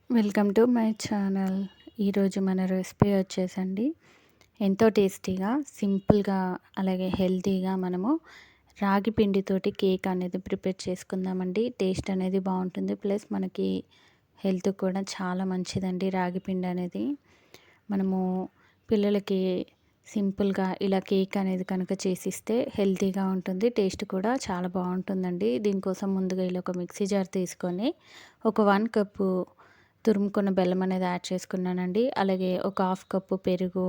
Welcome to my channel. ఈరోజు మన recipe వచ్చేసండి ఎంతో టేస్టీగా, సింపుల్గా, అలాగే హెల్తీగా మనము రాగి పిండితోటి కేక్ అనేది ప్రిపేర్ చేసుకుందామండి. టేస్ట్ అనేది బాగుంటుంది, ప్లస్ మనకి హెల్త్ కూడా చాలా మంచిదండి రాగి పిండి అనేది. మనము పిల్లలకి సింపుల్గా ఇలా కేక్ అనేది కనుక చేసిస్తే హెల్తీగా ఉంటుంది, టేస్ట్ కూడా చాలా బాగుంటుందండి. దీనికోసం ముందుగా ఇలా ఒక మిక్సీ జార్ తీసుకొని ఒక 1 కప్పు తురుముకున్న బెల్లం అనేది యాడ్ చేసుకున్నానండి. అలాగే ఒక 1/2 కప్పు పెరుగు,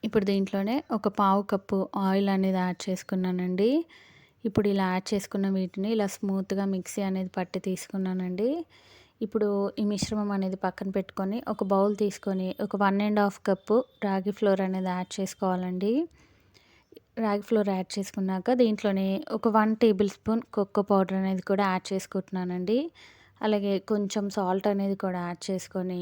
ఇప్పుడు దీంట్లోనే ఒక 1/4 కప్పు ఆయిల్ అనేది యాడ్ చేసుకున్నానండి. ఇప్పుడు ఇలా యాడ్ చేసుకున్న వీటిని ఇలా స్మూత్గా మిక్సీ అనేది పట్టి తీసుకున్నానండి. ఇప్పుడు ఈ మిశ్రమం అనేది పక్కన పెట్టుకొని ఒక బౌల్ తీసుకొని ఒక 1 ½ కప్పు రాగి ఫ్లోర్ అనేది యాడ్ చేసుకోవాలండి. రాగి ఫ్లోర్ యాడ్ చేసుకున్నాక దీంట్లోనే ఒక 1 టేబుల్ స్పూన్ కోకో పౌడర్ అనేది కూడా యాడ్ చేసుకుంటున్నానండి. అలాగే కొంచెం సాల్ట్ అనేది కూడా యాడ్ చేసుకొని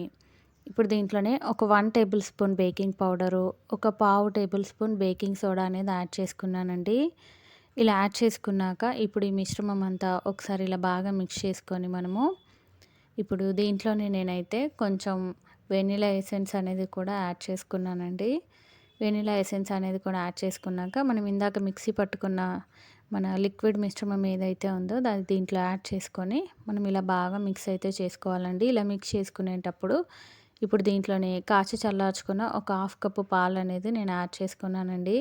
ఇప్పుడు దీంట్లోనే ఒక 1 టేబుల్ స్పూన్ బేకింగ్ పౌడరు, ఒక 1/2 టేబుల్ స్పూన్ బేకింగ్ సోడా అనేది యాడ్ చేసుకున్నానండి. ఇలా యాడ్ చేసుకున్నాక ఇప్పుడు ఈ మిశ్రమం అంతా ఒకసారి ఇలా బాగా మిక్స్ చేసుకొని మనము ఇప్పుడు దీంట్లోనే నేనైతే కొంచెం వెనిలా ఎసెన్స్ అనేది కూడా యాడ్ చేసుకున్నానండి. వెనిలా ఎసెన్స్ అనేది కూడా యాడ్ చేసుకున్నాక మనం ఇందాక మిక్సీ పట్టుకున్న మన లిక్విడ్ మిశ్రమం ఏదైతే ఉందో దాన్ని దీంట్లో యాడ్ చేసుకొని మనం ఇలా బాగా మిక్స్ అయితే చేసుకోవాలండి. ఇలా మిక్స్ చేసుకునేటప్పుడు ఇప్పుడు దీంట్లోనే కాచి చల్లార్చుకున్న ఒక 1/2 కప్పు పాలు అనేది నేను యాడ్ చేసుకున్నానండి.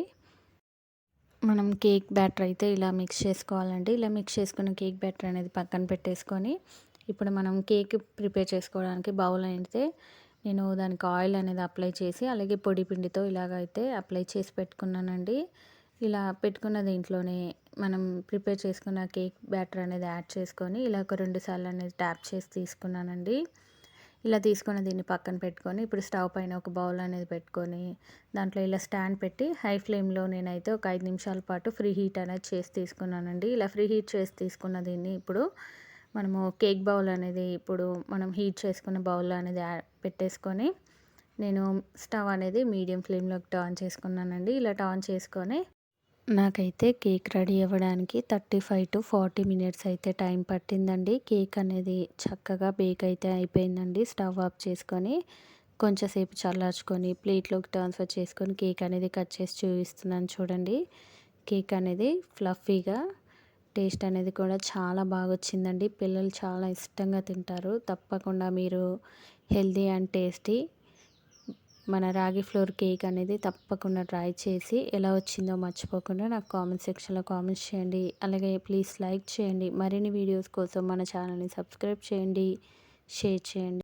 మనం కేక్ బ్యాటర్ అయితే ఇలా మిక్స్ చేసుకోవాలండి. ఇలా మిక్స్ చేసుకున్న కేక్ బ్యాటర్ అనేది పక్కన పెట్టేసుకొని ఇప్పుడు మనం కేక్ ప్రిపేర్ చేసుకోవడానికి బౌల్ అయితే నేను దానికి ఆయిల్ అనేది అప్లై చేసి అలాగే పొడి పిండితో ఇలాగైతే అప్లై చేసి పెట్టుకున్నానండి. ఇలా పెట్టుకున్న దీంట్లోనే మనం ప్రిపేర్ చేసుకున్న కేక్ బ్యాటర్ అనేది యాడ్ చేసుకొని ఇలా ఒక 2 సార్లు అనేది ట్యాప్ చేసి తీసుకున్నానండి. ఇలా తీసుకొని దీన్ని పక్కన పెట్టుకొని ఇప్పుడు స్టవ్ పైన ఒక బౌల్ అనేది పెట్టుకొని దాంట్లో ఇలా స్టాండ్ పెట్టి హై ఫ్లేమ్లో నేనైతే ఒక 5 నిమిషాల పాటు ఫ్రీ హీట్ అనేది చేసి తీసుకున్నానండి. ఇలా ఫ్రీ హీట్ చేసి తీసుకున్న దీన్ని ఇప్పుడు మనము కేక్ బౌల్ అనేది ఇప్పుడు మనం హీట్ చేసుకున్న బౌల్ అనేది పెట్టేసుకొని నేను స్టవ్ అనేది మీడియం ఫ్లేమ్లోకి టర్న్ చేసుకున్నానండి. ఇలా టర్న్ చేసుకొని నాకైతే కేక్ రెడీ అవ్వడానికి 35 to 40 మినిట్స్ అయితే టైం పట్టిందండి. కేక్ అనేది చక్కగా బేక్ అయితే అయిపోయిందండి. స్టవ్ ఆఫ్ చేసుకొని కొంచెంసేపు చల్లార్చుకొని ప్లేట్లోకి ట్రాన్స్ఫర్ చేసుకొని కేక్ అనేది కట్ చేసి చూపిస్తున్నాను చూడండి. కేక్ అనేది ఫ్లఫీగా, టేస్ట్ అనేది కూడా చాలా బాగా వచ్చిందండి. పిల్లలు చాలా ఇష్టంగా తింటారు. తప్పకుండా మీరు హెల్తీ అండ్ టేస్టీ మన రాగి ఫ్లోర్ కేక్ అనేది తప్పకుండా ట్రై చేసి ఎలా వచ్చిందో మర్చిపోకుండా నాకు కామెంట్ సెక్షన్లో కామెంట్స్ చేయండి. అలాగే ప్లీజ్ లైక్ చేయండి. మరిన్ని వీడియోస్ కోసం మన ఛానల్ని సబ్స్క్రైబ్ చేయండి, షేర్ చేయండి.